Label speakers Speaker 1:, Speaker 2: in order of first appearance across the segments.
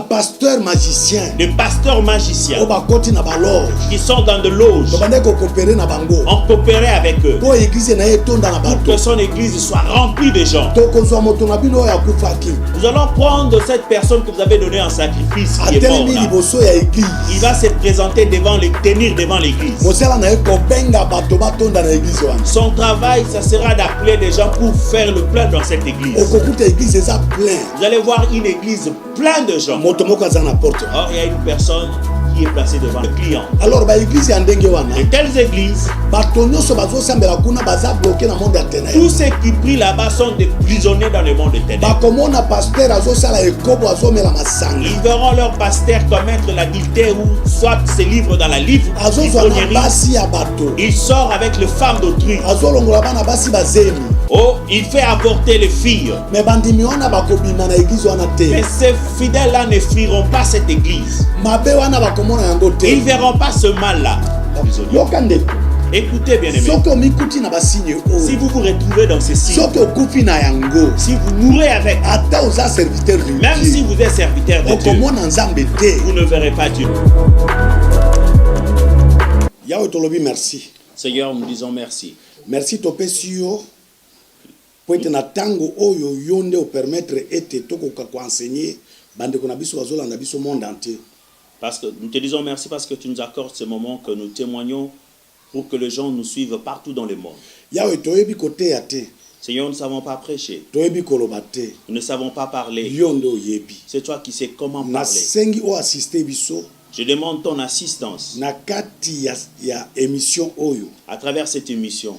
Speaker 1: Pasteur magicien,
Speaker 2: des pasteurs magiciens qui sont dans de loges. On coopérait avec eux pour que son église soit remplie de gens. Nous allons prendre cette personne que vous avez donnée en sacrifice qui est morte là. Il va se présenter tenir devant l'église. Son travail, ça sera d'appeler des gens pour faire le plein dans cette église. Vous allez voir une église pleine de gens. Or, il y a une personne qui est placée devant le client.
Speaker 1: Alors,
Speaker 2: de telles églises, tous ceux qui prient là-bas sont des prisonniers dans le monde des ténèbres. Ils verront leur pasteur commettre l'adultère ou soit se livre dans la l'ivrognerie. Il sort avec les femmes d'autrui. Oh, il fait avorter les filles. Mais ces fidèles-là ne fuiront pas cette église. Ils ne verront pas ce mal-là. Écoutez, bien aimé. Si vous vous retrouvez dans ces signes, si vous mourrez avec, même si vous êtes serviteur de Dieu, vous ne verrez pas Dieu.
Speaker 1: Merci.
Speaker 2: Seigneur, nous disons merci.
Speaker 1: Merci Topesio. Pour être na tango oyo yonde au permettre ete toko ka enseigner bande ko na biso bazola na biso monde entier.
Speaker 2: Parce que nous te disons merci parce que tu nous accordes ce moment que nous témoignons pour que les gens nous suivent partout dans le monde.
Speaker 1: Yawe toyebi kote ate.
Speaker 2: Seigneur, nous ne savons pas prêcher.
Speaker 1: Toyebi kolobate.
Speaker 2: Nous ne savons pas parler.
Speaker 1: Yondo yebi.
Speaker 2: C'est toi qui sais comment
Speaker 1: na
Speaker 2: parler.
Speaker 1: Sengi o assister biso.
Speaker 2: Je demande ton assistance.
Speaker 1: Na kati ya émission oyo.
Speaker 2: À travers cette émission.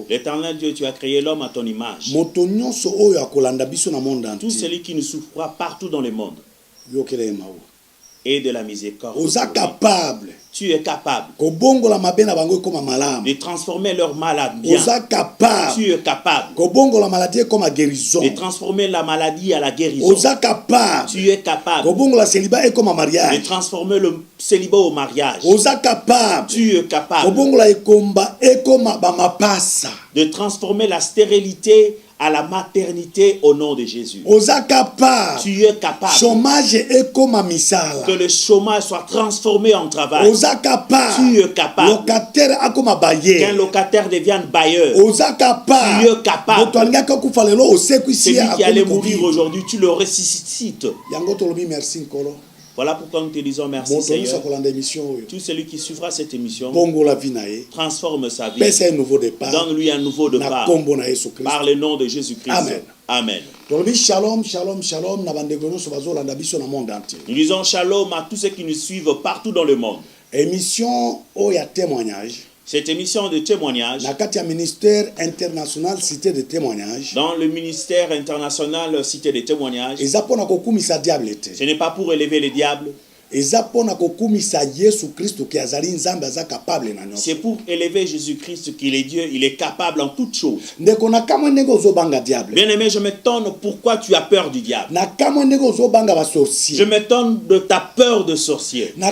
Speaker 1: L'Éternel
Speaker 2: Dieu, tu as créé l'homme à ton image. Tout celui qui nous souffrira partout dans le monde. Et de la miséricorde. Tu es capable de transformer leur malade bien. Tu es capable de transformer la maladie à la guérison. Tu es capable de transformer le célibat au mariage. Tu es capable de transformer la stérilité à la maternité au nom de Jésus. Tu es capable que le chômage soit transformé en travail. Tu es capable qu'un locataire devienne bailleur. Tu es capable. Celui qui allait mourir aujourd'hui, tu le ressuscites. Voilà pourquoi nous te disons merci, Seigneur. Tout celui qui suivra cette émission transforme sa vie. Donne-lui un nouveau départ. Par le nom de Jésus-Christ.
Speaker 1: Amen.
Speaker 2: Amen.
Speaker 1: Shalom, shalom, shalom.
Speaker 2: Nous disons shalom à tous ceux qui nous suivent partout dans le monde.
Speaker 1: Émission où il y a témoignage.
Speaker 2: Cette émission de témoignage,
Speaker 1: ministère international cité de témoignage,
Speaker 2: dans le ministère international cité de témoignage, ce n'est pas pour élever les diables, c'est pour élever Jésus-Christ qu'il est Dieu, il est capable en toutes choses. Bien aimé, je m'étonne pourquoi tu as peur du diable. Je m'étonne de ta peur de sorcier. Je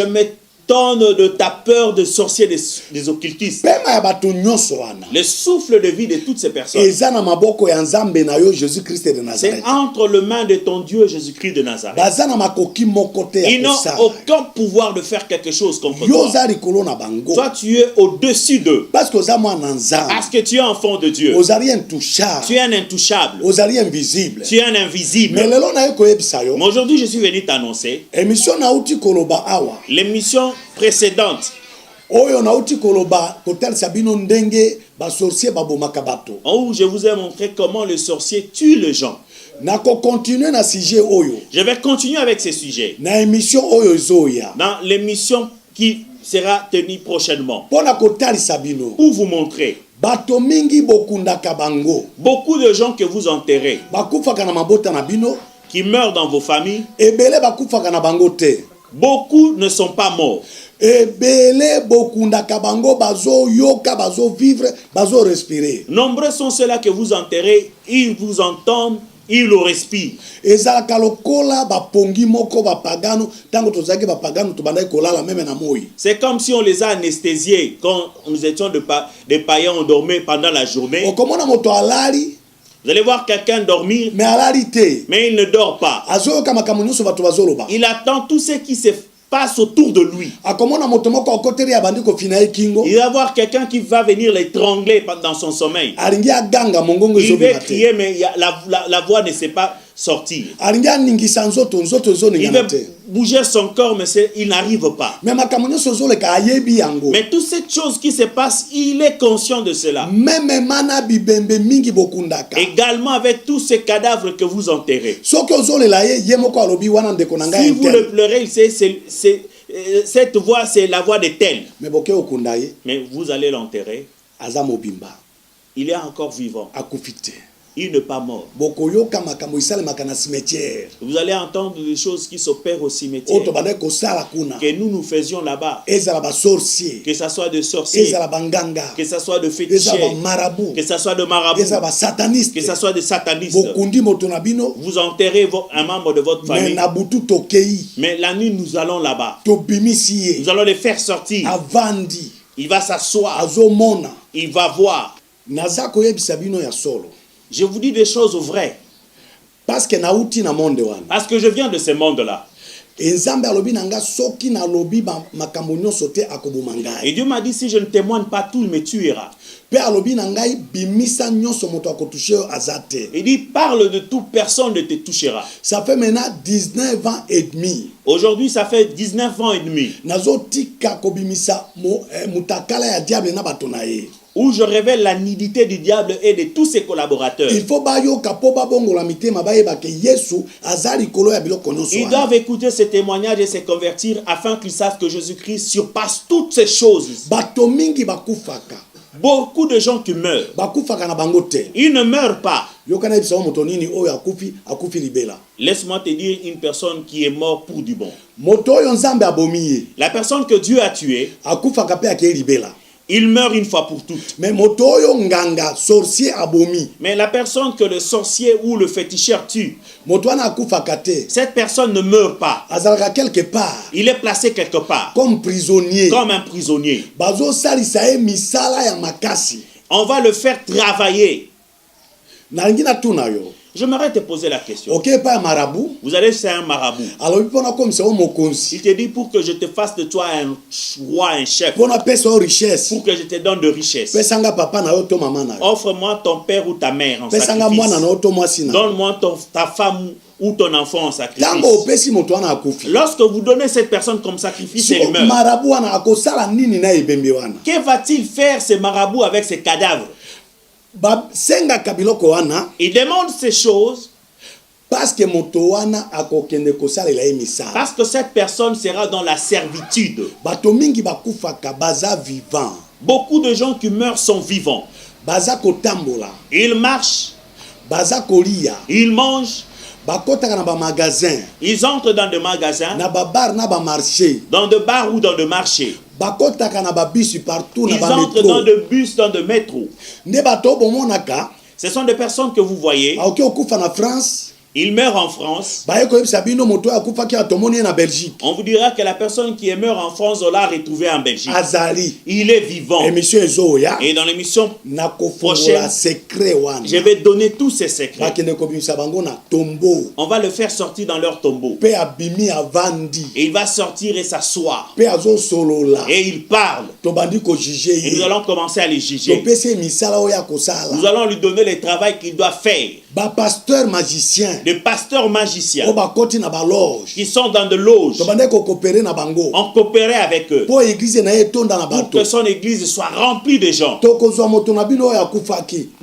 Speaker 2: m'étonne de ta peur de sorcier des occultistes. Le souffle de vie de toutes ces personnes, c'est entre les mains de ton Dieu Jésus-Christ de Nazareth. Ils n'ont aucun pouvoir de faire quelque chose contre toi. Toi, tu es au-dessus d'eux. Parce que tu es enfant de Dieu. Tu es un intouchable. Tu es un invisible. Mais aujourd'hui, je suis venu t'annoncer l'émission précédente où je vous ai montré comment le sorcier tue les gens. Je vais continuer avec ces sujets dans l'émission qui sera tenue prochainement pour vous montrer beaucoup de gens que vous enterrez qui meurent dans vos familles. Beaucoup ne sont pas morts. Nombreux sont ceux-là que vous enterrez, ils vous entendent Il le respire. C'est comme si on les a anesthésiés quand nous étions des païens, on dormait pendant la journée. Vous allez voir quelqu'un dormir, mais il ne dort pas. Il attend tout ce qui se passe autour de lui. Il va voir quelqu'un qui va venir l'étrangler dans son sommeil. Il va crier, mais la voix ne sait pas sortir. Il va bouger son corps, mais il n'arrive pas. Mais toutes ces choses qui se passent, il est conscient de cela. Également avec tous ces cadavres que vous enterrez. Si vous le pleurez, il sait, cette voix, c'est la voix de tel. Mais vous allez l'enterrer. Il est encore vivant. Il n'est pas mort. Vous allez entendre des choses qui s'opèrent au cimetière que nous faisions là-bas. Que ce soit de sorciers, que ce soit de féticheurs, que ce soit de marabouts, que ce soit de satanistes. Vous enterrez un membre de votre famille. Mais la nuit, nous allons là-bas. Nous allons les faire sortir. Il va s'asseoir. Il va voir. Je vous dis des choses vraies. Parce que je viens de ce monde-là. Et Dieu m'a dit, si je ne témoigne pas, tout me tuera. Il dit, parle de toute personne ne te touchera.
Speaker 1: Ça fait maintenant 19 ans et demi.
Speaker 2: Aujourd'hui, ça fait 19 ans et demi. Où je révèle la nudité du diable et de tous ses collaborateurs. Ils doivent écouter ces témoignages et se convertir afin qu'ils savent que Jésus-Christ surpasse toutes ces choses. Beaucoup de gens qui meurent, ils ne meurent pas. Laisse-moi te dire une personne qui est morte pour du bon. La personne que Dieu a tuée, il meurt une fois pour toutes. Mais la personne que le sorcier ou le féticheur tue, cette personne ne meurt pas. Il est placé quelque part. Comme prisonnier. Comme un prisonnier. On va le faire travailler. J'aimerais te poser la question. Vous allez chez un marabout. Il te dit, pour que je te fasse de toi un roi, un chef. Pour que je te donne de richesse. Offre-moi ton père ou ta mère en sacrifice. Donne-moi ta femme ou ton enfant en sacrifice. Lorsque vous donnez cette personne comme sacrifice, elle meurt. Que va-t-il faire ce marabout avec ses cadavres? Il demande ces choses parce que cette personne sera dans la servitude. Beaucoup de gens qui meurent sont vivants. Ils marchent. Ils mangent. Ils entrent dans des magasins, dans des bars ou dans des marchés. Ils entrent dans des bus, dans des métros. Ce sont des personnes que vous voyez. Il meurt en France. On vous dira que la personne qui est meurt en France, on l'a retrouvé en Belgique. Il est vivant. Et dans l'émission prochaine, je vais donner tous ces secrets. On va le faire sortir dans leur tombeau. Et il va sortir et s'asseoir. Et il parle. Et nous allons commencer à les juger. Nous allons lui donner le travail qu'il doit faire. Pasteur magicien. Des pasteurs magiciens qui sont dans de loges. On coopérait avec eux pour que son église soit remplie de gens. Nous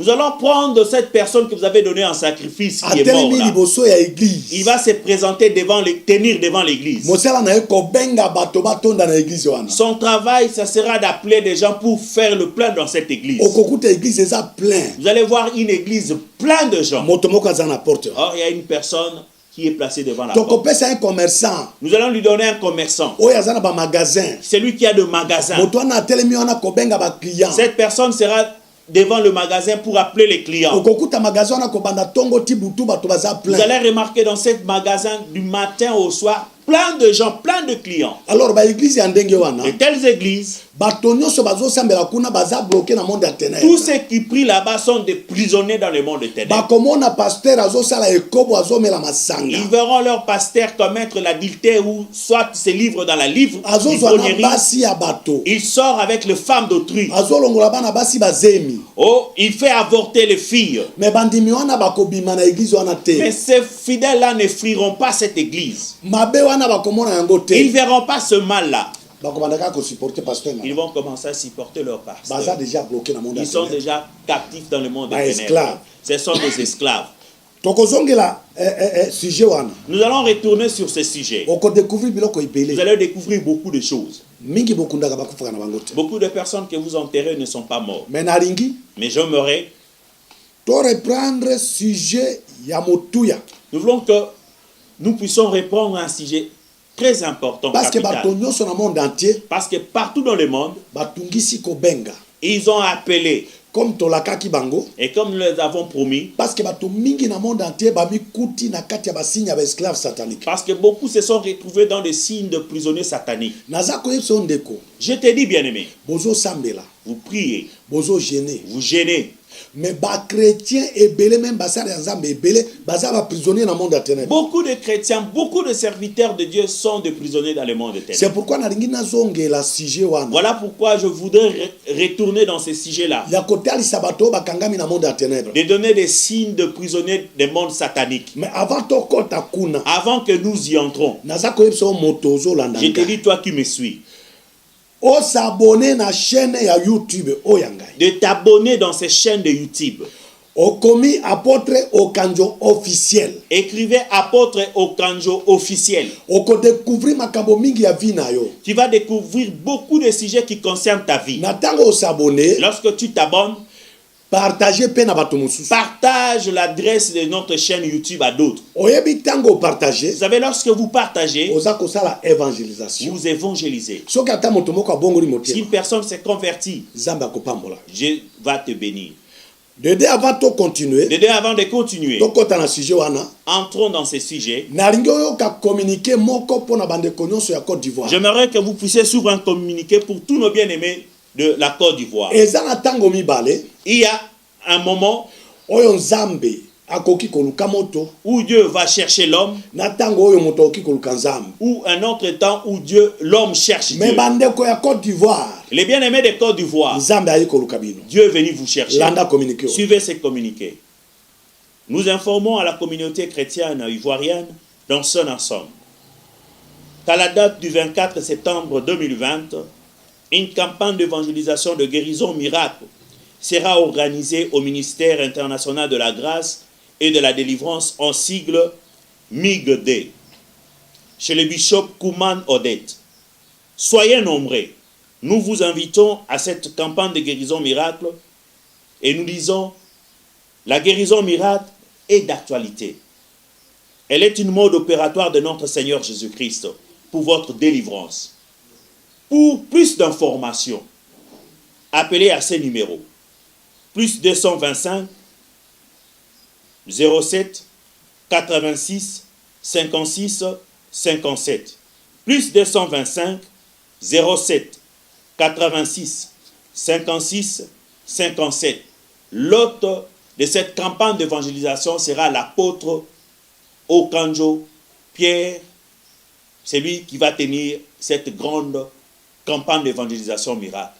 Speaker 2: allons prendre cette personne que vous avez donnée en sacrifice qui est morte là. Il va se présenter tenir devant l'église. Son travail, ça sera d'appeler des gens pour faire le plein dans cette église. Vous allez voir une église pleine de gens. Or, il y a une personne qui est placée devant la porte. Nous allons lui donner un commerçant. C'est lui qui a de magasins. Cette personne sera devant le magasin pour appeler les clients. Vous allez remarquer dans ce magasin du matin au soir, plein de gens, plein de clients.
Speaker 1: Alors,
Speaker 2: de telles églises, tous ceux qui prient là-bas sont des prisonniers dans le monde de ténèbres. Ils verront leur pasteur commettre l'adultère ou soit se livre dans la ivrognerie. Il sort avec les femmes d'autrui. Oh, il fait avorter les filles. Mais ces fidèles-là ne fuiront pas cette église. Ils ne verront pas ce mal-là. Ils vont commencer à supporter leur pasteur. Ils sont déjà captifs dans le monde des ténèbres. Ce sont des esclaves. Nous allons retourner sur ce sujet. Vous allez découvrir beaucoup de choses. Beaucoup de personnes que vous enterrez ne sont pas mortes. Mais j'aimerais
Speaker 1: reprendre sujet.
Speaker 2: Nous voulons que nous puissions reprendre un sujet très important. Parce que partout dans le monde, ils ont appelé.
Speaker 1: Comme tolakaki bango,
Speaker 2: et comme nous les avons promis,
Speaker 1: parce que mingi na monde entier mikuti na kati ya basignes ya esclaves sataniques.
Speaker 2: Parce que beaucoup se sont retrouvés dans des signes de prisonniers sataniques.
Speaker 1: Je
Speaker 2: te dis, bien-aimé,
Speaker 1: bozo sambela,
Speaker 2: vous priez,
Speaker 1: bozo gêner,
Speaker 2: vous gênez.
Speaker 1: Mais ba chrétiens et belé même basa nzambe et belé basa ba prisonniers dans le monde de ténèbres.
Speaker 2: Beaucoup de chrétiens, beaucoup de serviteurs de Dieu sont des prisonniers dans le monde de ténèbres.
Speaker 1: C'est pourquoi na ringi na zonge la sujet wana.
Speaker 2: Voilà pourquoi je voudrais retourner dans ces sujets-là.
Speaker 1: Ya kote ali sabato ba kangami na monde de ténèbres.
Speaker 2: De donner des signes de prisonniers des mondes sataniques.
Speaker 1: Mais avant to kota kuna,
Speaker 2: avant que nous y entrons,
Speaker 1: naza ko yebso motozo landa.
Speaker 2: Je te dis, toi qui me suis,
Speaker 1: o s'abonner na chaîne ya YouTube oyanga.
Speaker 2: De t'abonner dans ces chaînes de YouTube.
Speaker 1: Okomi apôtre Okanjo officiel.
Speaker 2: Écrivez apôtre Okanjo officiel.
Speaker 1: Oko découvrir makambo mingi ya vie na yo.
Speaker 2: Tu vas découvrir beaucoup de sujets qui concernent ta vie.
Speaker 1: Natango s'abonner.
Speaker 2: Lorsque tu t'abonnes,
Speaker 1: partage
Speaker 2: l'adresse de notre chaîne YouTube à d'autres.
Speaker 1: Vous
Speaker 2: savez, lorsque vous partagez, vous évangélisez. Si une personne s'est convertie, Dieu va te bénir.
Speaker 1: Avant de continuer,
Speaker 2: entrons dans ce sujet. J'aimerais que vous puissiez s'ouvrir un communiqué pour tous nos bien-aimés de la Côte d'Ivoire. Il y a un moment où Dieu va chercher l'homme, ou un autre temps où l'homme cherche Dieu. Les bien-aimés de Côte d'Ivoire, Dieu est venu vous chercher. Suivez ces communiqués. Nous informons à la communauté chrétienne ivoirienne dans son ensemble qu'à la date du 24 septembre 2020, une campagne d'évangélisation de guérison miracle sera organisée au ministère international de la grâce et de la délivrance en sigle MIGD, chez le bishop Kouman Odette. Soyez nombreux. Nous vous invitons à cette campagne de guérison miracle et nous disons, la guérison miracle est d'actualité. Elle est une mode opératoire de notre Seigneur Jésus-Christ pour votre délivrance. Pour plus d'informations, appelez à ces numéros. Plus 225 07 86 56 57. Plus 225 07 86 56 57. L'hôte de cette campagne d'évangélisation sera l'apôtre Okanjo Pierre, celui qui va tenir cette grande campagne d'évangélisation miracle.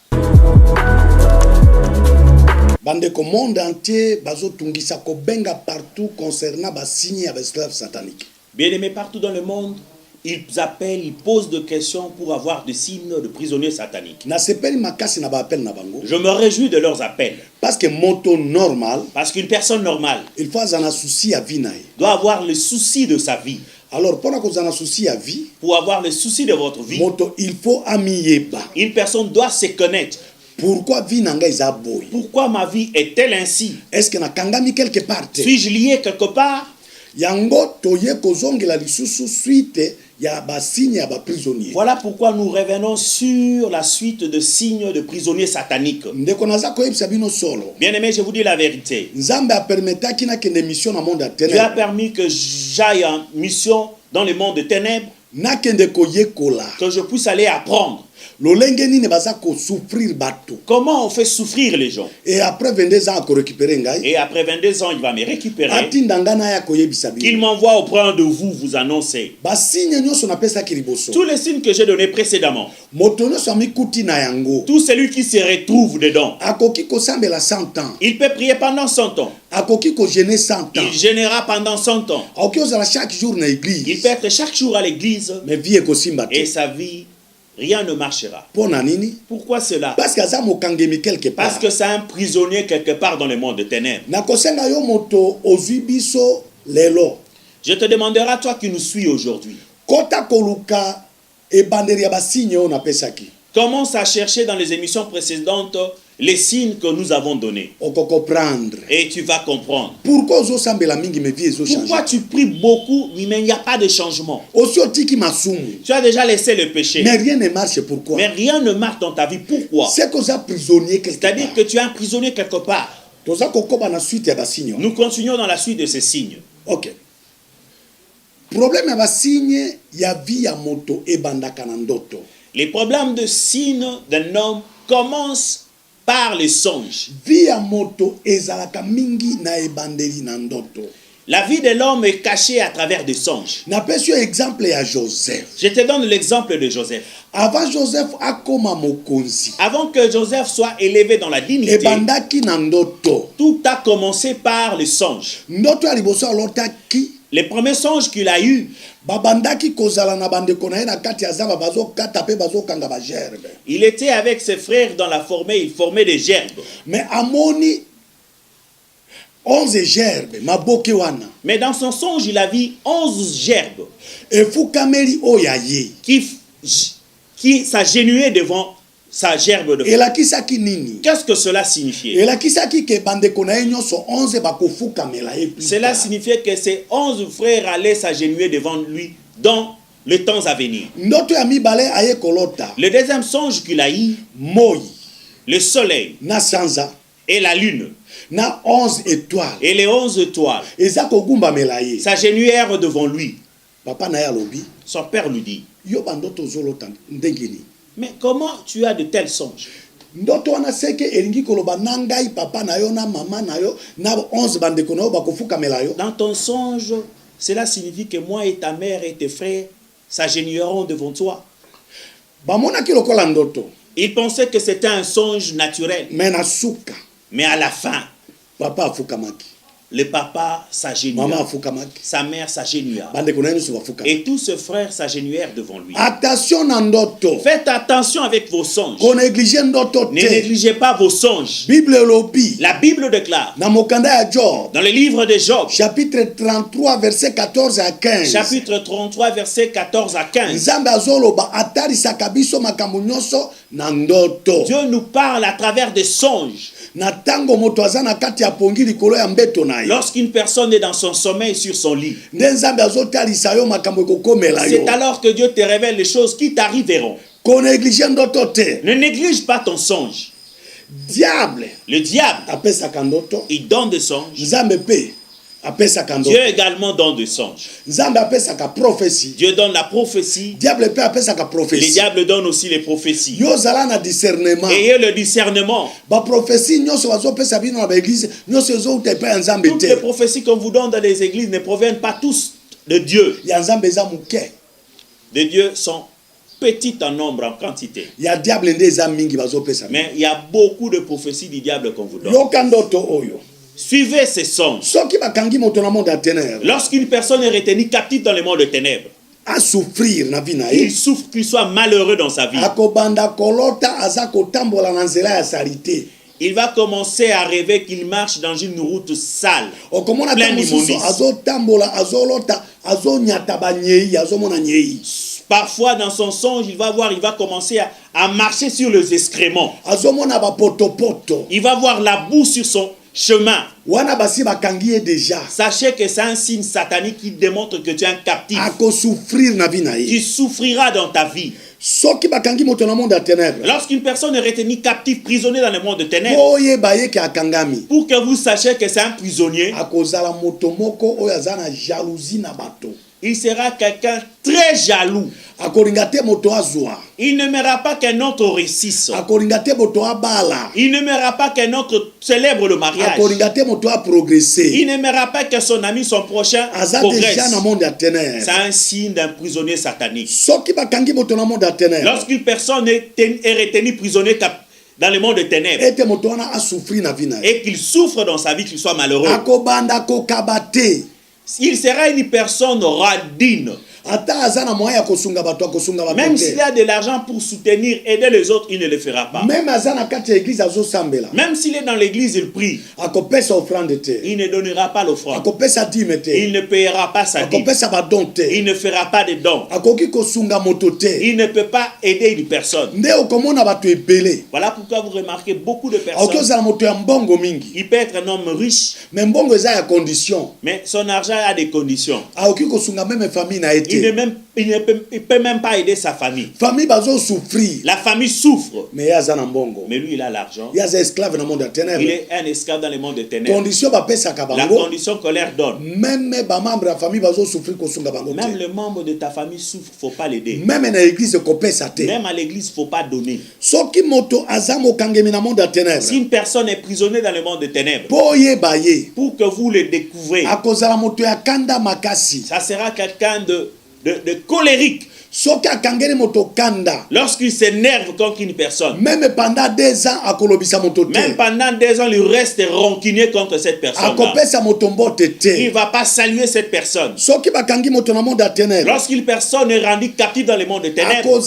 Speaker 1: Bandeko monde entier bazo tungisa ko benga partout concernant ba signes avec esclaves sataniques.
Speaker 2: Bien-aimés, partout dans le monde, ils appellent, ils posent des questions pour avoir des signes de prisonniers sataniques.
Speaker 1: Je
Speaker 2: me réjouis de leurs appels.
Speaker 1: Parce que moto normal,
Speaker 2: parce qu'une personne normale,
Speaker 1: il faut avoir un souci à vie,
Speaker 2: doit avoir le souci de sa vie.
Speaker 1: Alors, pour avoir un souci à vie,
Speaker 2: pour avoir le souci de votre vie,
Speaker 1: moto, il faut amier.
Speaker 2: Une personne doit se connaître.
Speaker 1: Pourquoi
Speaker 2: ma vie est-elle ainsi?
Speaker 1: Est-ce que na kangami quelque part?
Speaker 2: Suis-je lié quelque part?
Speaker 1: Yango toye kozongela lisusu suite ya ba signe ya ba prisonnier.
Speaker 2: Voilà pourquoi nous revenons sur la suite de signes de prisonniers sataniques.
Speaker 1: Ndeko naza koyebisa bino solo.
Speaker 2: Bien-aimé, je vous dis la vérité.
Speaker 1: Nzambe a permetaki na kende mission na monde ya ténèbres.
Speaker 2: Dieu a permis que j'aille en mission dans le monde de ténèbres.
Speaker 1: Na kende koyekola.
Speaker 2: Que je puisse aller apprendre.
Speaker 1: Lolenge nini baza ko souffrir bato.
Speaker 2: Comment on fait souffrir les gens?
Speaker 1: Et après 22 ans ko récupérer ngai.
Speaker 2: Et après 22 ans, il va me récupérer.
Speaker 1: Atindanga ya koyebisa bino.
Speaker 2: Qu'il m'envoie auprès de vous, vous annoncer.
Speaker 1: Ba signe nyonso na pesa kiliboso.
Speaker 2: Tous les signes que j'ai donnés précédemment.
Speaker 1: Moto nyonso amikuti na yango.
Speaker 2: Tout celui qui se retrouve dedans.
Speaker 1: Akoki ko sambela 100 ans.
Speaker 2: Il peut prier pendant 100 ans.
Speaker 1: Akoki ko jeûner 100 ans.
Speaker 2: Il jeûnera pendant 100 ans.
Speaker 1: Akoki ozala chaque jour na église.
Speaker 2: Il peut être chaque jour à l'église.
Speaker 1: Mais vie ko simba te.
Speaker 2: Et sa vie, rien ne marchera. Pourquoi cela?
Speaker 1: Parce que ça mokangemi quelque part.
Speaker 2: Parce que c'est un prisonnier quelque part dans le monde de ténèbres.
Speaker 1: Nakosenga yo moto ozwi biso lelo.
Speaker 2: Je te demanderai à toi qui nous suis aujourd'hui.
Speaker 1: Kota koluka e banderi ya basignes on apesaki.
Speaker 2: Commence à chercher dans les émissions précédentes les signes que nous avons donnés. Et tu vas comprendre.
Speaker 1: Pourquoi
Speaker 2: tu pries beaucoup, mais il n'y a pas de changement. Tu as déjà laissé le péché.
Speaker 1: Mais rien ne marche. Pourquoi?
Speaker 2: Mais rien ne marche dans ta vie. Pourquoi? C'est-à-dire que tu es un prisonnier quelque part. Nous continuons dans la suite de ces signes.
Speaker 1: Ok. Problème ya basignes ya vie ya moto ebandaka na ndoto.
Speaker 2: Les problèmes de signes d'un homme commencent par les songes.
Speaker 1: Vie ya moto ezalaka mingi na ebandeli na ndoto.
Speaker 2: La vie de l'homme est cachée à travers des songes.
Speaker 1: Napesi exemple ya Joseph.
Speaker 2: Je te donne l'exemple de Joseph.
Speaker 1: Avant Joseph akoma mokonzi.
Speaker 2: Avant que Joseph soit élevé dans la dignité.
Speaker 1: Ebandaki na ndoto.
Speaker 2: Tout a commencé par les songes.
Speaker 1: Ndoto ya liboso alotaki.
Speaker 2: Les premiers songes qu'il a eu. Il était avec ses frères dans la forêt, il formait des gerbes.
Speaker 1: Mais amoni 11 gerbes,
Speaker 2: mais dans son songe, il a vu 11 gerbes qui s'agenouillaient devant sa gerbe de feu. Qu'est-ce que cela signifiait? Cela signifiait que ces 11 frères allaient s'agenouiller devant lui dans les temps à venir. Le deuxième songe qu'il a eu, le soleil et la lune et les 11 étoiles s'agenouillèrent devant lui. Son père lui dit: mais comment tu as de tels songes? Dans ton songe, cela signifie que moi et ta mère et tes frères s'agenouilleront devant toi. Il pensait que c'était un songe naturel. Mais à la fin, le papa s'agenouilla, sa mère s'agenouilla, et tous ses frères s'agenouillèrent devant lui. Faites attention avec vos songes. Ne négligez pas vos songes. La Bible déclare dans le livre de Job,
Speaker 1: chapitre 33 verset 14 à 15.
Speaker 2: Chapitre 33 verset 14 à 15. Dieu nous parle à travers des songes. Lorsqu'une personne est dans son sommeil sur son lit, c'est alors que Dieu te révèle les choses qui t'arriveront. Ne néglige pas ton songe. Le diable, il donne des songes. Dieu également donne des songes. Dieu donne la prophétie. Les diables donnent aussi les prophéties. Ayez le discernement. Toutes les prophéties qu'on vous donne dans les églises ne proviennent pas tous de Dieu. Les dieux sont petits en nombre, en quantité. Mais il y a beaucoup de prophéties du diable qu'on vous donne. Suivez ces songes. Lorsqu'une personne est retenue captive dans le monde de ténèbres, il souffre, qu'il soit malheureux dans sa vie. Il va commencer à rêver qu'il marche dans une route sale, pleine d'immondices. Parfois dans son songe, il va commencer à marcher sur les excréments. Il va voir la boue chemin,
Speaker 1: wana basi bakangi déjà,
Speaker 2: sachez que c'est un signe satanique qui démontre que tu es un captif.
Speaker 1: Souffrir na vie na ye.
Speaker 2: Tu souffriras dans ta vie.
Speaker 1: Soki bakangi moto na monde ya ténèbres.
Speaker 2: Lorsqu'une personne est retenue captive, prisonnier dans le monde de ténèbres, pour que vous sachiez que c'est un prisonnier,
Speaker 1: akozala moto moko oyo azana jalousie na bato.
Speaker 2: Il sera quelqu'un très jaloux. Il n'aimera pas qu'un autre réussisse. Il n'aimera pas qu'un autre célèbre le mariage. Il n'aimera pas que son ami, son prochain, progresse. C'est un signe d'un prisonnier satanique. Lorsqu'une personne est retenue prisonnier dans le monde des ténèbres et qu'il souffre dans sa vie, qu'il soit malheureux, il sera une personne radine. Même s'il a de l'argent pour soutenir, aider les autres, il ne le fera pas. Même s'il est dans l'église, il prie. Il ne donnera pas l'offrande. Il ne payera pas sa dîme. Il ne fera pas de dons. Il ne peut pas aider une personne. Voilà pourquoi vous remarquez beaucoup de personnes. Il peut être un homme riche, mais son argent a des conditions. Il ne peut même pas aider sa famille. La famille souffre. Mais lui, il a l'argent. Il est un esclave dans le monde des ténèbres. La condition qu'on leur donne. Même les membres de ta famille souffrent, il ne faut pas l'aider. Même à l'église, il ne faut pas donner. Si une personne est prisonnière dans le monde des ténèbres, pour que vous le découvrez, ça sera quelqu'un de colérique. Lorsqu'il s'énerve contre une personne, même pendant 2 ans, il reste rancunier contre cette personne. Il ne va pas saluer cette personne. Lorsqu'une personne est rendue captive dans le monde des ténèbres,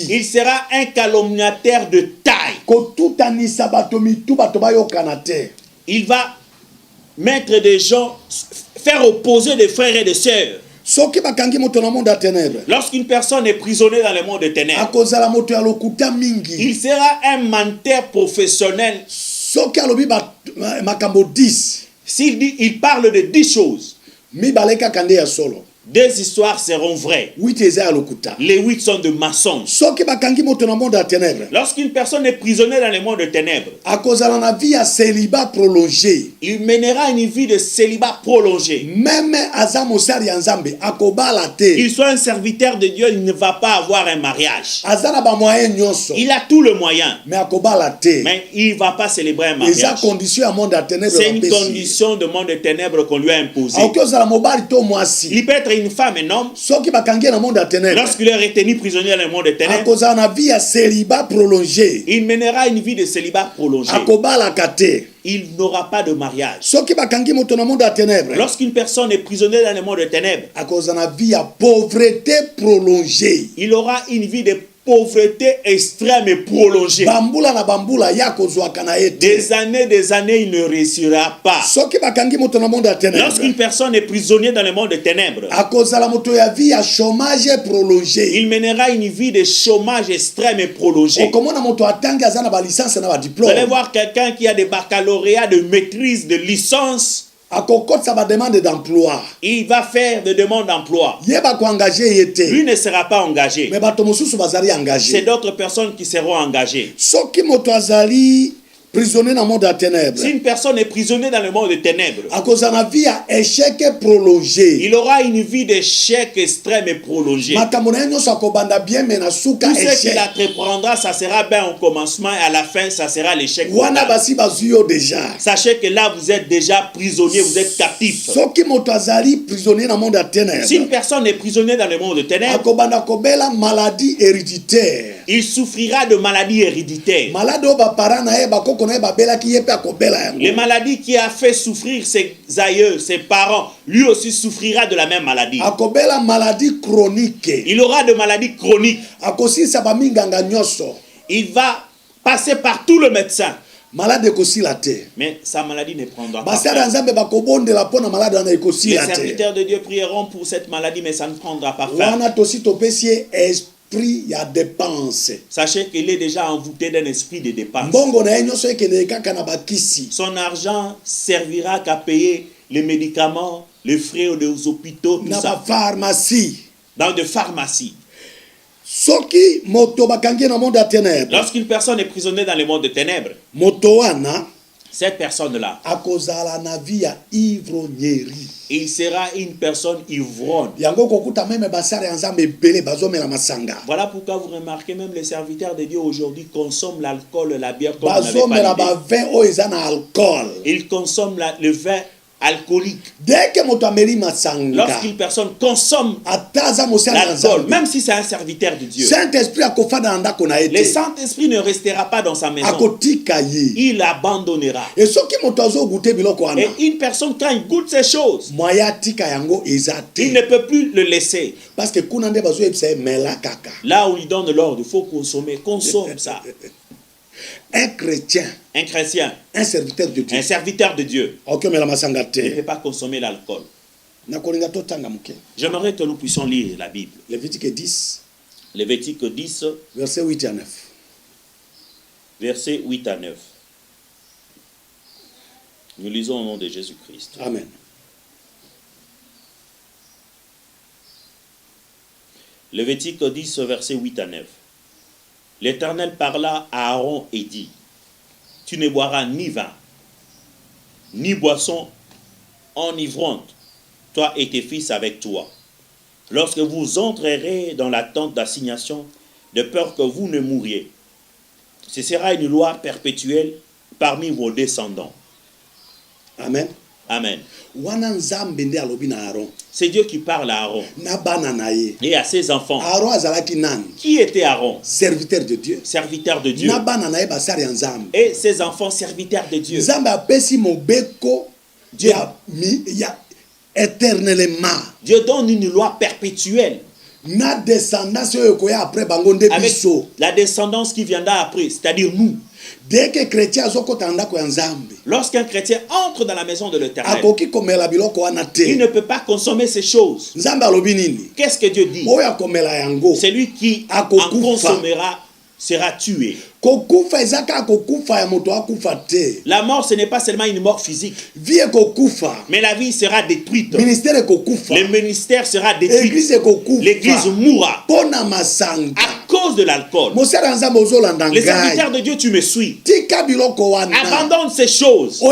Speaker 2: il sera un calomniateur de taille. Il va mettre des gens, faire opposer des frères et des sœurs. Lorsqu'une personne est prisonnière dans le monde des ténèbres, il sera un menteur professionnel. S'il dit, il parle de 10 choses. 2 histoires seront vraies. Les 8 sont de mensonges. Lorsqu'une personne est prisonnière dans le monde des ténèbres, il mènera une vie de célibat prolongé. Il soit un serviteur de Dieu, il ne va pas avoir un mariage. Il a tout le moyen, mais il ne va pas célébrer un mariage. C'est une condition de monde des ténèbres qu'on lui a imposée. Il peut être une femme, un homme, lorsqu'il est retenu prisonnier dans le monde des ténèbres, il mènera une vie de célibat prolongé. Il n'aura pas de mariage. Lorsqu'une personne est prisonnière dans le monde des ténèbres, il aura une vie de pauvreté extrême et prolongée. Des années, il ne réussira pas. Lorsqu'une personne est prisonnière dans le monde des ténèbres, il mènera une vie de chômage extrême et prolongé. Vous allez voir quelqu'un qui a des baccalauréats, de maîtrise, de licence. Il va faire des demandes d'emploi. Lui ne sera pas engagé. C'est d'autres personnes qui seront engagées. Prisonnier dans le monde des ténèbres. Si une personne est prisonnière dans le monde des ténèbres, il aura une vie d'échec extrême et prolongée. Tout ce qu'il entreprendra, ça sera bien au commencement et à la fin, ça sera l'échec. Sachez que là, vous êtes déjà prisonnier, vous êtes captif. Si une personne est prisonnière dans le monde des ténèbres, il souffrira de maladies héréditaires. Les maladies qui a fait souffrir ses aïeux, ses parents, lui aussi souffrira de la même maladie. Il aura de maladies chroniques. Il va passer par tout le médecin. Mais sa maladie ne prendra pas. Les serviteurs de Dieu prieront pour cette maladie, mais ça ne prendra pas fin.
Speaker 1: esprit ya dépense.
Speaker 2: Sachez qu'il est déjà envoûté d'un esprit de dépense.
Speaker 1: Mbongo na yenyo so ekende kaka na bakisi.
Speaker 2: Son argent servira qu'à payer les médicaments, les frais des hôpitaux, tout
Speaker 1: na
Speaker 2: ça.
Speaker 1: Ba pharmacie.
Speaker 2: Dans des pharmacies.
Speaker 1: Soki moto bakangi na monde ya ténèbres.
Speaker 2: Lorsqu'une personne est prisonnière dans le monde de ténèbres,
Speaker 1: moto wana
Speaker 2: cette personne-là,
Speaker 1: akozala na vie ya ivrognerie.
Speaker 2: Il sera une personne ivronne.
Speaker 1: Yango kokuta meme basare ya Nzambe ebele bazomela masanga.
Speaker 2: Voilà pourquoi vous remarquez même les serviteurs de Dieu aujourd'hui consomment l'alcool, la bière comme
Speaker 1: bazomela ba vin o ezana alcool.
Speaker 2: Ils consomment le vin alcoolique.
Speaker 1: Dès que moto ameli masanga,
Speaker 2: lorsqu'une personne consomme
Speaker 1: l'alcool,
Speaker 2: même si c'est un serviteur de Dieu,
Speaker 1: Saint-Esprit akofada ndako na ete.
Speaker 2: Le Saint-Esprit ne restera pas dans sa maison.
Speaker 1: Akotika ye.
Speaker 2: Il abandonnera.
Speaker 1: Et soki moto azo goûter biloko wana.
Speaker 2: Et une personne quand il goûte ces choses,
Speaker 1: moya tika yango ezate.
Speaker 2: Il ne peut plus le laisser.
Speaker 1: Parce que kuna nde bazo ebisa mela kaka.
Speaker 2: Là où il donne l'ordre, il faut consommer, consomme ça.
Speaker 1: Un chrétien,
Speaker 2: un serviteur de Dieu, ne peut pas consommer l'alcool. J'aimerais que nous puissions lire la Bible.
Speaker 1: Lévitique 10,
Speaker 2: verset 8 à 9. Verset 8 à 9. Nous lisons au nom de Jésus-Christ.
Speaker 1: Amen.
Speaker 2: Lévitique 10, verset 8 à 9. L'Éternel parla à Aaron et dit, tu ne boiras ni vin, ni boisson enivrante, toi et tes fils avec toi, lorsque vous entrerez dans la tente d'assignation, de peur que vous ne mouriez. Ce sera une loi perpétuelle parmi vos descendants.
Speaker 1: Amen.
Speaker 2: Amen. C'est Dieu qui parle à Aaron et à ses enfants. Qui était Aaron?
Speaker 1: Serviteur de Dieu.
Speaker 2: Serviteur de Dieu. Et ses enfants serviteurs de Dieu. Dieu donne une loi perpétuelle. Avec la descendance qui viendra après, c'est-à-dire nous. Lorsqu'un chrétien entre dans la maison de l'Éternel, il ne peut pas consommer ces choses. Qu'est-ce que Dieu dit? Celui qui en consommera sera tué. La mort, ce n'est pas seulement une mort physique, mais la vie sera détruite. Le ministère sera détruit. L'église mourra à cause de l'alcool. Les serviteurs de Dieu, tu me suis. Abandonne ces choses.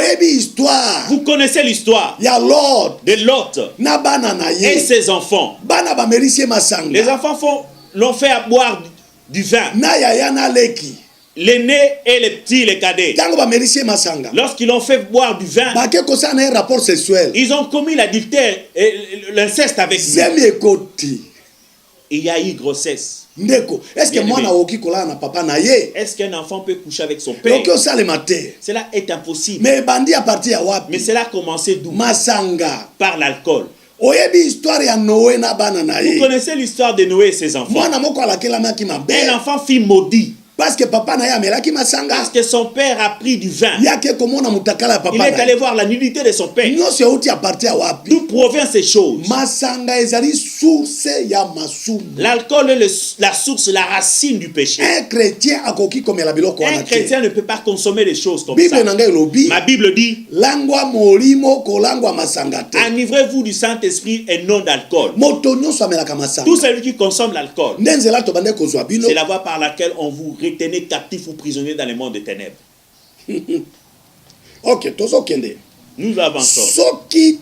Speaker 2: Vous connaissez l'histoire de Lot et ses enfants. Les enfants l'ont fait à boire du vin. L'aîné et les petits, les cadets. Lorsqu'ils l'ont fait boire du vin, ils ont commis l'adultère et l'inceste avec lui. Il y a eu grossesse. Est-ce qu'un enfant peut coucher avec son père? Cela est impossible. Mais cela a commencé d'où? Par l'alcool. Vous connaissez l'histoire de Noé et ses enfants. Un enfant fit maudit. Parce que son père a pris du vin. Il est allé voir la nudité de son père. D'où proviennent ces choses? L'alcool est la source, la racine du péché. Un chrétien ne peut pas consommer des choses comme ça. Ma Bible dit, enivrez-vous du Saint-Esprit et non d'alcool. Tout celui qui consomme l'alcool, c'est la voie par laquelle on vous retenez captif ou prisonnier dans le monde des ténèbres.
Speaker 1: Ok,
Speaker 2: nous avançons. Si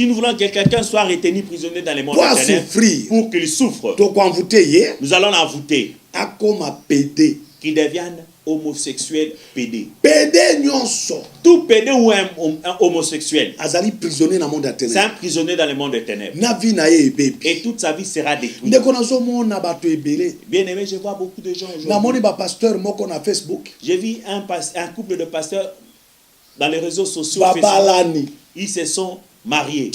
Speaker 2: nous voulons que quelqu'un soit retenu prisonnier dans le monde des ténèbres, pour qu'il souffre, nous allons l'envoûter. Qu'il devienne homosexuel pédé. Tout pédé ou un homosexuel, c'est un prisonnier dans le monde des ténèbres. Et toute sa vie sera détruite. Bien aimé, je vois beaucoup de gens aujourd'hui. J'ai vu un couple de pasteurs dans les réseaux sociaux. Ils se sont mariés.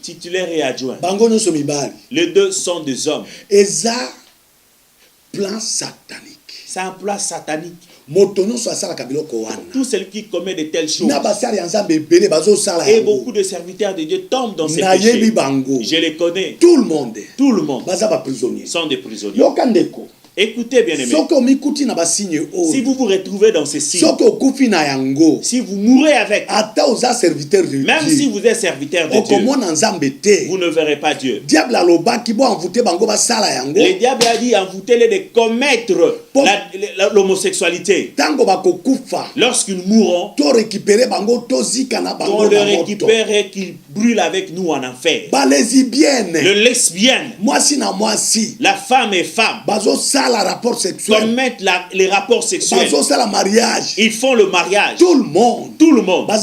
Speaker 2: Titulaire et adjoint. Les deux sont des hommes.
Speaker 1: Plan satanique.
Speaker 2: C'est un plan satanique. Tout celui qui commet de telles choses. Et beaucoup de serviteurs de Dieu tombent dans ces péchés. Je les connais. Tout le monde sont des prisonniers. Écoutez, bien-aimés, si vous vous retrouvez dans ces signes, si vous mourrez avec, même si vous êtes serviteur de Dieu, vous ne verrez pas Dieu. Le diable a dit envoûtez-les de commettre l'homosexualité. Lorsqu'ils mourront, on le récupère et qu'ils brûlent avec nous en enfer. Le lesbienne, la femme et femme, commettent les rapports sexuels. Ils font le mariage. Tout le monde. Ce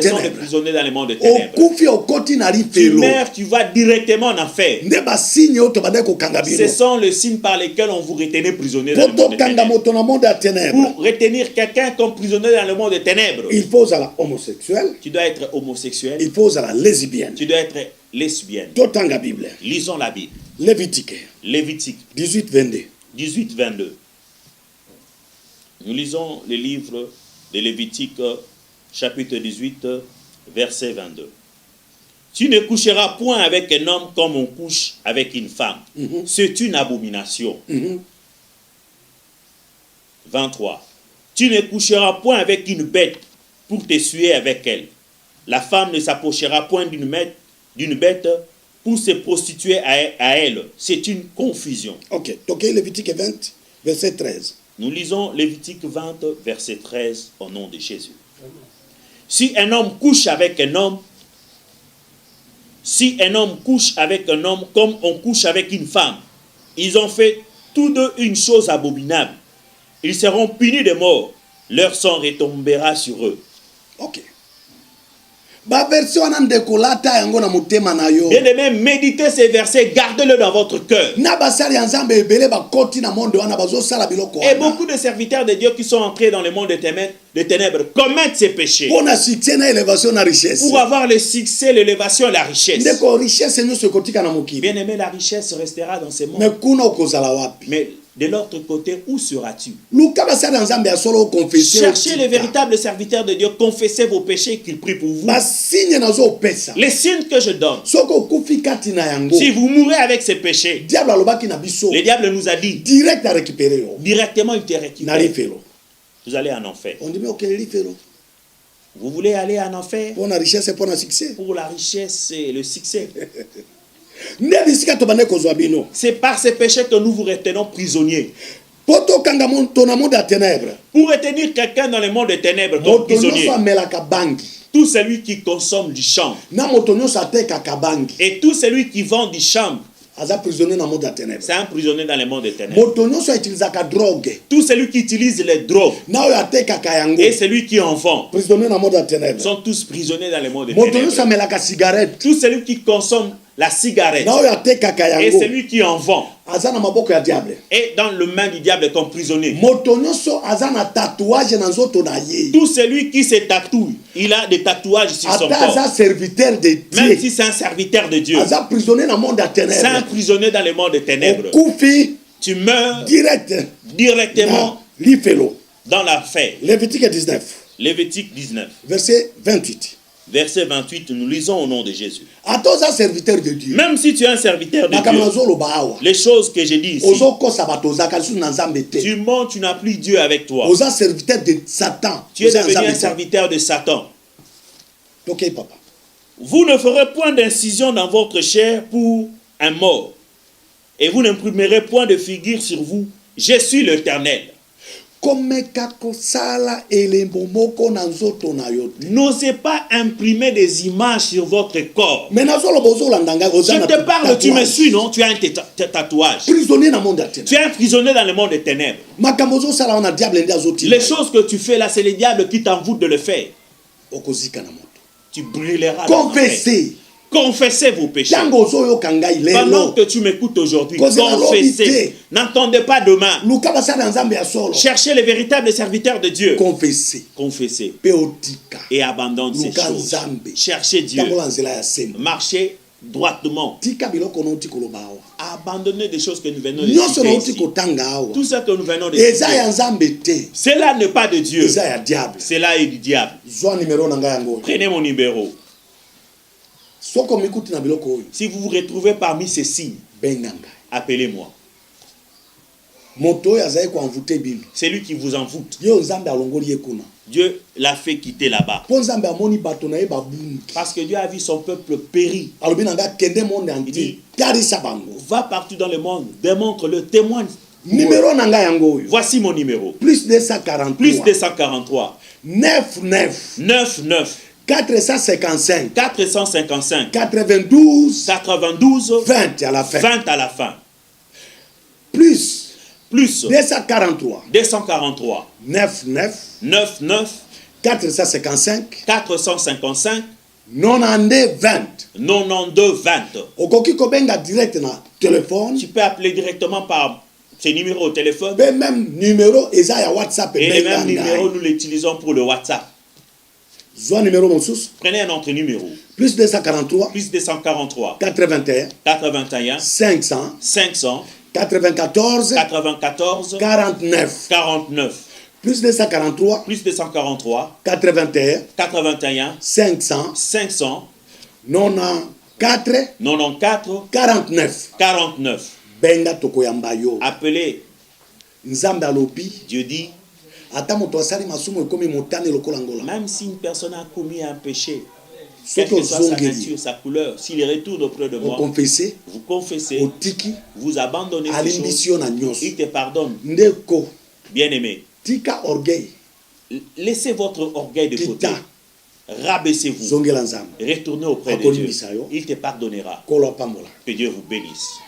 Speaker 2: sont des prisonniers dans le monde des ténèbres. Tu meurs, tu vas directement en enfer. Ce sont les signes par lesquels on vous retenait prisonnier dans le monde des ténèbres. Pour retenir quelqu'un comme prisonnier dans le monde des ténèbres,
Speaker 1: il faut être homosexuel.
Speaker 2: Tu dois être homosexuel.
Speaker 1: Il faut être lesbienne.
Speaker 2: Tu dois être lesbienne. Lisons la Bible.
Speaker 1: Lévitique
Speaker 2: 18-22. Nous lisons le livre de Lévitique, chapitre 18, verset 22. Tu ne coucheras point avec un homme comme on couche avec une femme. C'est une abomination. 23. Tu ne coucheras point avec une bête pour t'essuyer avec elle. La femme ne s'approchera point d'une bête pour se prostituer à elle. C'est une confusion.
Speaker 1: Ok. Donc Lévitique 20, verset 13.
Speaker 2: Nous lisons Lévitique 20, verset 13, au nom de Jésus. Si un homme couche avec un homme, comme on couche avec une femme, ils ont fait tous deux une chose abominable. Ils seront punis de mort. Leur sang retombera sur eux.
Speaker 1: Ok. Bien-aimés,
Speaker 2: méditez ces versets, gardez-le dans votre cœur. Et beaucoup de serviteurs de Dieu qui sont entrés dans le monde des ténèbres commettent ces péchés. Pour avoir le succès, l'élévation et la richesse. Bien-aimé, la richesse restera dans ce monde. Mais de l'autre côté, où seras-tu? Cherchez les véritables serviteurs de Dieu, confessez vos péchés, qu'ils prient pour vous. Les signes que je donne, si vous mourrez avec ces péchés, le diable nous a dit, directement il te récupère. Vous allez en enfer. Vous voulez aller en enfer? Pour la richesse et le succès. C'est par ces péchés que nous vous retenons prisonniers. Pour retenir quelqu'un dans le monde des ténèbres comme prisonnier, tout celui qui consomme du chanvre et tout celui qui vend du chanvre, c'est un prisonnier dans le monde des ténèbres. Tout celui qui utilise les drogues et celui qui en vend sont tous prisonniers dans le monde des ténèbres. Tout celui qui consomme la cigarette et celui qui en vend est dans le main du diable comme prisonnier. Tout celui qui se tatoue, il a des tatouages sur son corps. Même si c'est un serviteur de Dieu, c'est un prisonnier dans le monde des ténèbres. Tu meurs directement dans l'enfer.
Speaker 1: Lévitique 19. Verset 28.
Speaker 2: Verset 28, nous lisons au nom de Jésus.
Speaker 1: Serviteur de Dieu.
Speaker 2: Même si tu es un serviteur de Dieu, les choses que j'ai dit ici, tu montes, tu n'as plus Dieu avec toi. Tu es devenu un serviteur de Satan.
Speaker 1: Ok, papa.
Speaker 2: Vous ne ferez point d'incision dans votre chair pour un mort, et vous n'imprimerez point de figure sur vous. Je suis l'Éternel. N'osez pas imprimer des images sur votre corps. Je te parle, tu me suis, non? Tu as un tatouage. Tu es un prisonnier dans le monde des ténèbres. Les choses que tu fais là, c'est le diable qui t'envoûte de le faire. Tu brûleras. Confessez vos péchés. Pendant que tu m'écoutes aujourd'hui, confessez. N'entendez pas demain. Cherchez les véritables serviteurs de Dieu. Confessez. Et abandonnez ces choses. Cherchez Dieu. Marchez droitement. abandonner des choses que nous venons de citer ici. Tout ce que nous venons de citer, cela n'est pas de Dieu. Cela est du diable. Prenez mon numéro. Si vous vous retrouvez parmi ces signes, appelez-moi. C'est lui qui vous envoûte. Dieu l'a fait quitter là-bas. Parce que Dieu a vu son peuple périr. Il dit, va partout dans le monde, démontre-le, témoigne. Voici mon numéro.
Speaker 1: Plus 243.
Speaker 2: Plus 243.
Speaker 1: 99.
Speaker 2: 99.
Speaker 1: 455.
Speaker 2: 455.
Speaker 1: 92.
Speaker 2: 92.
Speaker 1: 20 à la fin.
Speaker 2: 20 à la fin.
Speaker 1: Plus
Speaker 2: 243. 243.
Speaker 1: 99.
Speaker 2: 99.
Speaker 1: 455.
Speaker 2: 455.
Speaker 1: 92 20.
Speaker 2: 92 20.
Speaker 1: Okoki kobenga direct na téléphone.
Speaker 2: Tu peux appeler directement par ces numéros au téléphone.
Speaker 1: Et même numéro eza ya WhatsApp.
Speaker 2: Et les mêmes numéros nous l'utilisons pour le WhatsApp. Prenez un autre numéro.
Speaker 1: Plus 243.
Speaker 2: Plus 243.
Speaker 1: 81.
Speaker 2: 81.
Speaker 1: 500.
Speaker 2: 500.
Speaker 1: 94.
Speaker 2: 94.
Speaker 1: 49.
Speaker 2: 49.
Speaker 1: Plus 243.
Speaker 2: Plus 243.
Speaker 1: 81.
Speaker 2: 81.
Speaker 1: 500.
Speaker 2: 500.
Speaker 1: 94.
Speaker 2: 94.
Speaker 1: 49.
Speaker 2: 49.
Speaker 1: Benga tokoyamba yo.
Speaker 2: Appelez.
Speaker 1: Nzambe alobi.
Speaker 2: Dieu dit.
Speaker 1: Même
Speaker 2: si une personne a commis un péché, quelle que soit sa nature, sa couleur, s'il retourne auprès de moi, vous confessez, vous abandonnez ces choses, il te pardonne. Bien-aimé, laissez votre orgueil de côté. Rabaissez-vous. Retournez auprès de Dieu. Il te pardonnera. Que Dieu vous bénisse.